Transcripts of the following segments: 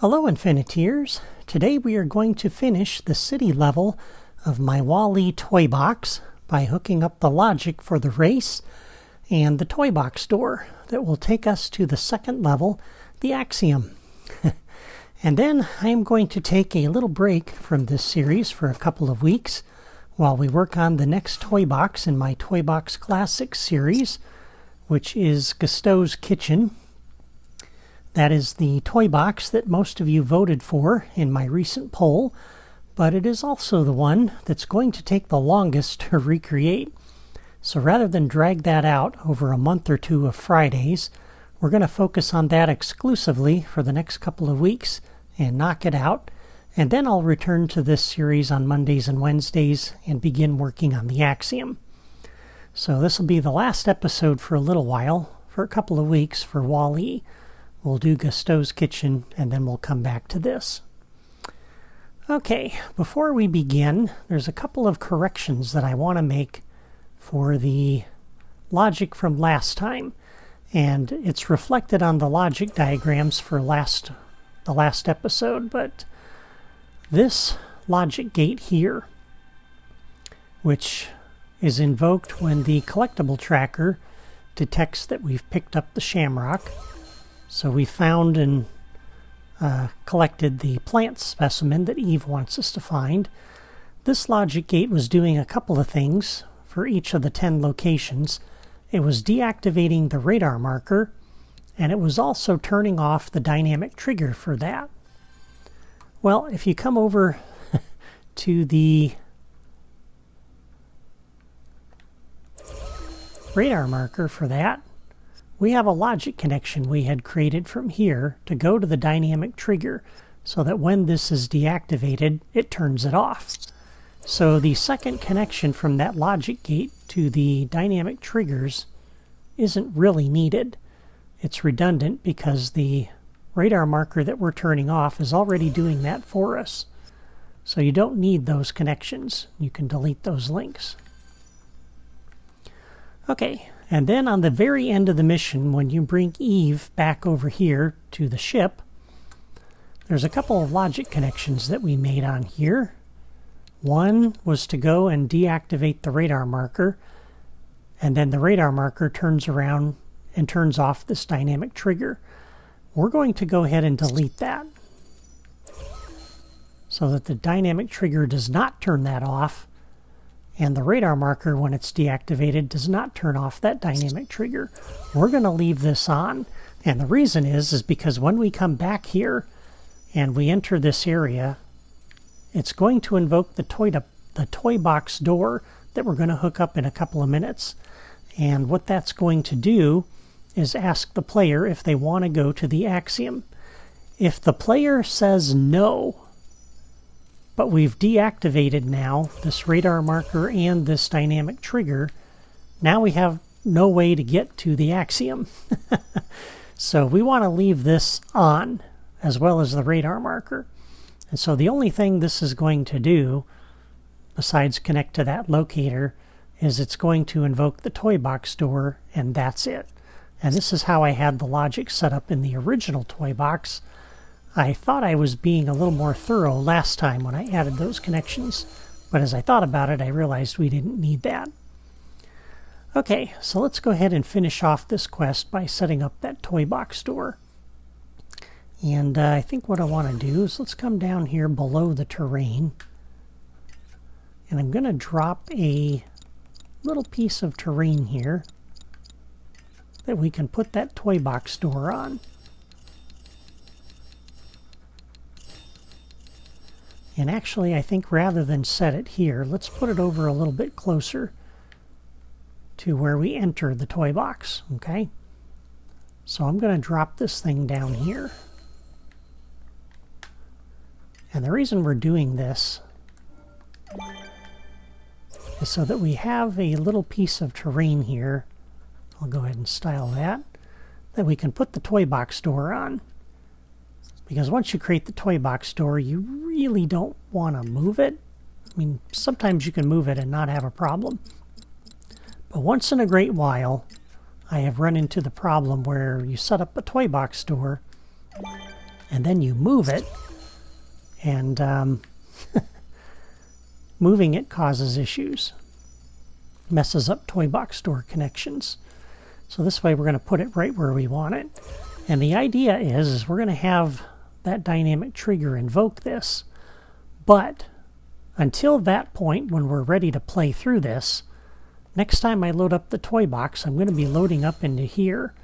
Hello Infiniteers! Today we are going to finish the city level of my Wall-E toy box by hooking up the logic for the race and the toy box door that will take us to the second level, the Axiom. And then I am going to take a little break from this series for a couple of weeks while we work on the next toy box in my Toy Box Classics series, which is Gusteau's Kitchen. That is the toy box that most of you voted for in my recent poll, but it is also the one that's going to take the longest to recreate. So rather than drag that out over a month or two of Fridays, we're going to focus on that exclusively for the next couple of weeks and knock it out, and then I'll return to this series on Mondays and Wednesdays and begin working on the Axiom. So this will be the last episode for a little while, for a couple of weeks for Wall-E. We'll do Gusteau's Kitchen, and then we'll come back to this. Okay, before we begin, there's a couple of corrections that I want to make for the logic from last time. And it's reflected on the logic diagrams for the last episode, but this logic gate here, which is invoked when the collectible tracker detects that we've picked up the shamrock. So we found and collected the plant specimen that Eve wants us to find. This logic gate was doing a couple of things for each of the 10 locations. It was deactivating the radar marker, and it was also turning off the dynamic trigger for that. Well, if you come over to the radar marker for that, we have a logic connection we had created from here to go to the dynamic trigger so that when this is deactivated, it turns it off. So the second connection from that logic gate to the dynamic triggers isn't really needed. It's redundant because the radar marker that we're turning off is already doing that for us. So you don't need those connections. You can delete those links. Okay. And then on the very end of the mission, when you bring Eve back over here to the ship, there's a couple of logic connections that we made on here. One was to go and deactivate the radar marker, and then the radar marker turns around and turns off this dynamic trigger. We're going to go ahead and delete that so that the dynamic trigger does not turn that off, and the radar marker, when it's deactivated, does not turn off that dynamic trigger. We're going to leave this on. And the reason is because when we come back here and we enter this area, it's going to invoke the toy box door that we're going to hook up in a couple of minutes. And what that's going to do is ask the player if they want to go to the Axiom. If the player says no, but we've deactivated now this radar marker and this dynamic trigger, now we have no way to get to the Axiom. So we want to leave this on, as well as the radar marker. And so the only thing this is going to do, besides connect to that locator, is it's going to invoke the toy box door, and that's it. And this is how I had the logic set up in the original toy box. I thought I was being a little more thorough last time when I added those connections, but as I thought about it, I realized we didn't need that. Okay, so let's go ahead and finish off this quest by setting up that toy box door. And I think what I want to do is let's come down here below the terrain, and I'm going to drop a little piece of terrain here that we can put that toy box door on. And actually, I think rather than set it here, let's put it over a little bit closer to where we enter the toy box, okay? So I'm going to drop this thing down here. And the reason we're doing this is so that we have a little piece of terrain here. I'll go ahead and style that we can put the toy box door on. Because once you create the toy box door, you really don't want to move it. I mean, sometimes you can move it and not have a problem. But once in a great while, I have run into the problem where you set up a toy box door and then you move it, and moving it causes issues. Messes up toy box store connections. So this way we're going to put it right where we want it. And the idea is we're going to have that dynamic trigger invoke this. But until that point, when we're ready to play through this, next time I load up the toy box, I'm going to be loading up into here.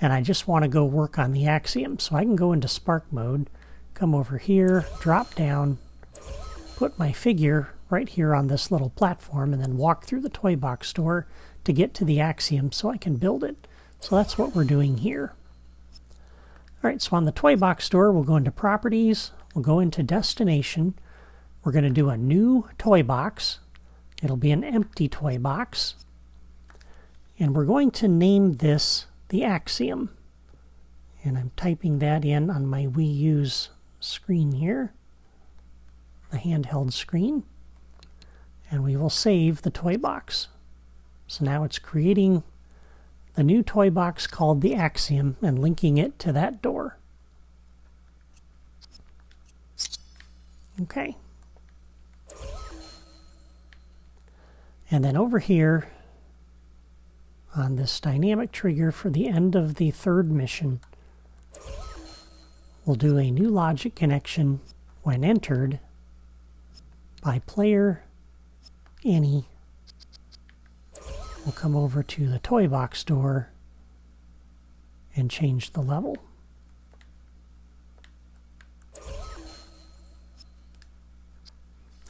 And I just want to go work on the Axiom. So I can go into Spark mode, come over here, drop down, put my figure right here on this little platform, and then walk through the toy box store to get to the Axiom so I can build it. So that's what we're doing here. Alright, so on the toy box store, we'll go into Properties, we'll go into Destination, we're going to do a new toy box. It'll be an empty toy box. And we're going to name this the Axiom. And I'm typing that in on my Wii U's screen here, the handheld screen. And we will save the toy box. So now it's creating the new toy box called the Axiom and linking it to that door. Okay. And then over here on this dynamic trigger for the end of the third mission, we'll do a new logic connection when entered by player any. We'll come over to the toy box door and change the level.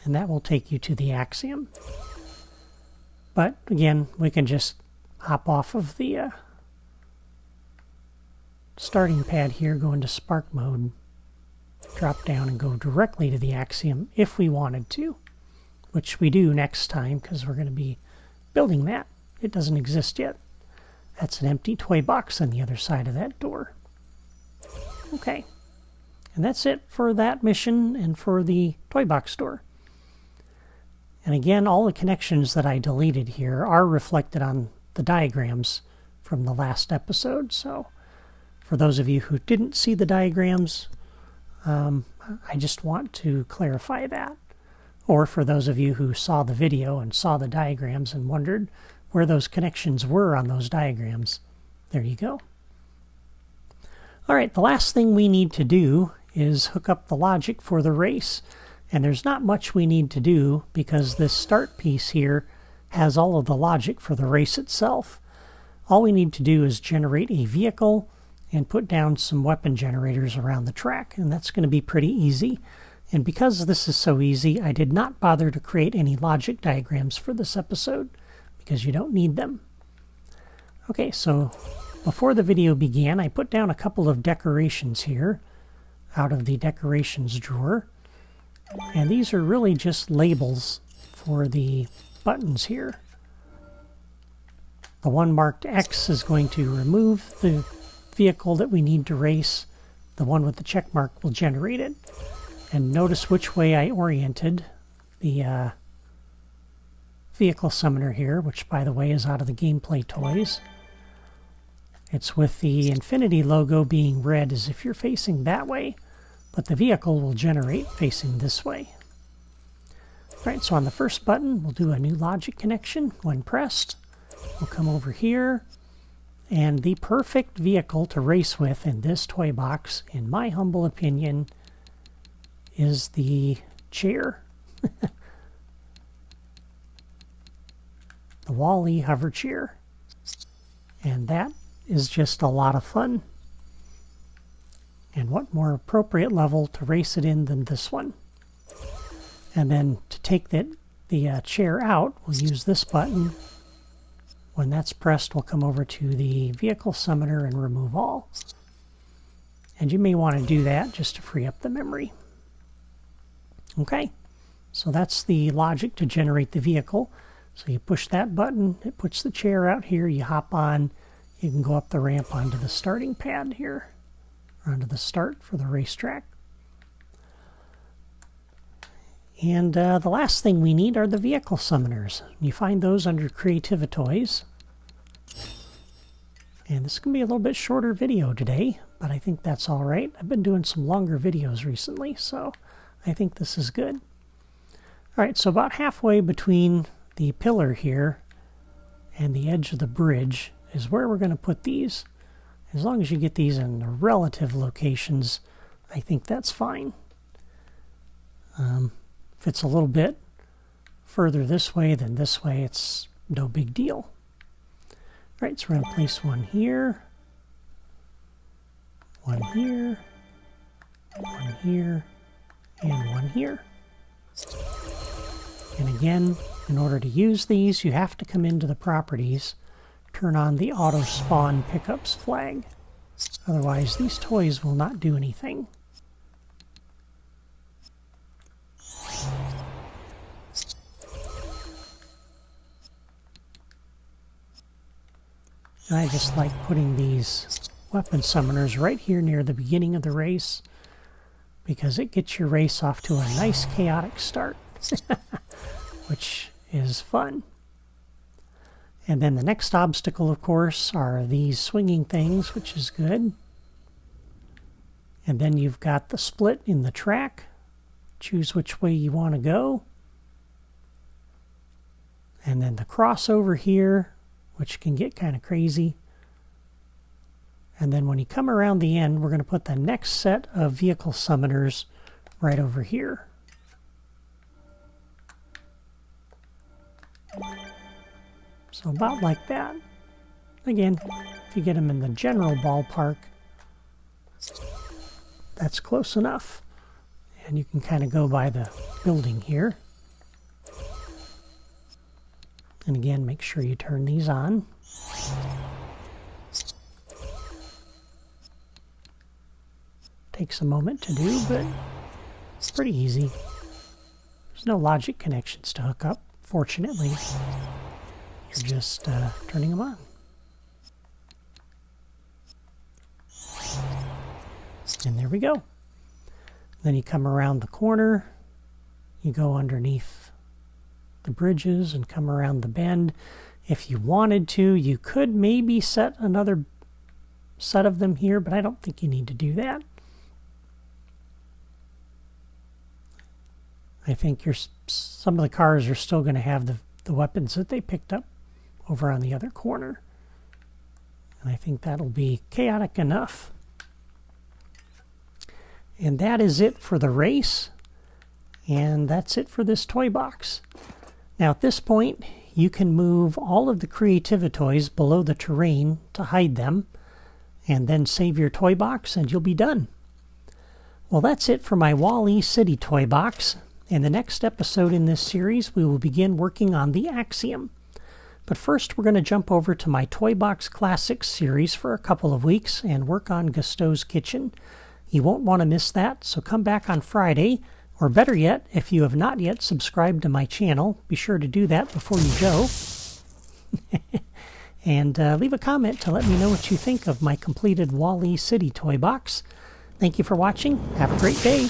And that will take you to the Axiom. But again, we can just hop off of the starting pad here, go into Spark mode, drop down and go directly to the Axiom if we wanted to, which we do next time because we're going to be building that. It doesn't exist yet. That's an empty toy box on the other side of that door. Okay. And that's it for that mission and for the toy box store. And again, all the connections that I deleted here are reflected on the diagrams from the last episode. So for those of you who didn't see the diagrams, I just want to clarify that. Or for those of you who saw the video and saw the diagrams and wondered where those connections were on those diagrams, there you go. All right, the last thing we need to do is hook up the logic for the race. And there's not much we need to do because this start piece here has all of the logic for the race itself. All we need to do is generate a vehicle and put down some weapon generators around the track, and that's going to be pretty easy. And because this is so easy, I did not bother to create any logic diagrams for this episode because you don't need them. Okay, so before the video began, I put down a couple of decorations here out of the decorations drawer. And these are really just labels for the buttons here. The one marked X is going to remove the vehicle that we need to race. The one with the check mark will generate it. And notice which way I oriented the vehicle summoner here, which by the way is out of the gameplay toys. It's with the Infinity logo being red as if you're facing that way. But the vehicle will generate facing this way. Alright, so on the first button, we'll do a new logic connection when pressed. We'll come over here, and the perfect vehicle to race with in this toy box, in my humble opinion, is the chair. The Wall-E hover chair. And that is just a lot of fun. And what more appropriate level to race it in than this one? And then to take the chair out, we'll use this button. When that's pressed, we'll come over to the vehicle summoner and remove all. And you may want to do that just to free up the memory. Okay, so that's the logic to generate the vehicle. So you push that button, it puts the chair out here, you hop on, you can go up the ramp onto the starting pad here. Onto the start for the racetrack. And the last thing we need are the vehicle summoners. You find those under Creativitoys. And this is going to be a little bit shorter video today, but I think that's all right. I've been doing some longer videos recently, so I think this is good. All right, so about halfway between the pillar here and the edge of the bridge is where we're going to put these. As long as you get these in the relative locations, I think that's fine. If it's a little bit further this way than this way, it's no big deal. All right, so we're going to place one here, one here, one here, and one here. And again, in order to use these, you have to come into the properties, turn on the auto spawn pickups flag. Otherwise, these toys will not do anything. And I just like putting these weapon summoners right here near the beginning of the race, because it gets your race off to a nice chaotic start, which is fun. And then the next obstacle, of course, are these swinging things, which is good. And then you've got the split in the track. Choose which way you want to go. And then the crossover here, which can get kind of crazy. And then when you come around the end, we're going to put the next set of vehicle summoners right over here. So about like that. Again, if you get them in the general ballpark, that's close enough. And you can kind of go by the building here. And again, make sure you turn these on. Takes a moment to do, but it's pretty easy. There's no logic connections to hook up, fortunately. You're just turning them on. And there we go. Then you come around the corner, you go underneath the bridges and come around the bend. If you wanted to, you could maybe set another set of them here, but I don't think you need to do that. I think some of the cars are still going to have the weapons that they picked up over on the other corner. And I think that'll be chaotic enough. And that is it for the race. And that's it for this toy box. Now at this point, you can move all of the Creativa toys below the terrain to hide them, and then save your toy box and you'll be done. Well, that's it for my Wall-E City toy box. In the next episode in this series, we will begin working on the Axiom. But first, we're going to jump over to my Toy Box Classics series for a couple of weeks and work on Gusteau's Kitchen. You won't want to miss that, so come back on Friday, or better yet, if you have not yet subscribed to my channel, be sure to do that before you go. And leave a comment to let me know what you think of my completed Wall-E City toy box. Thank you for watching. Have a great day.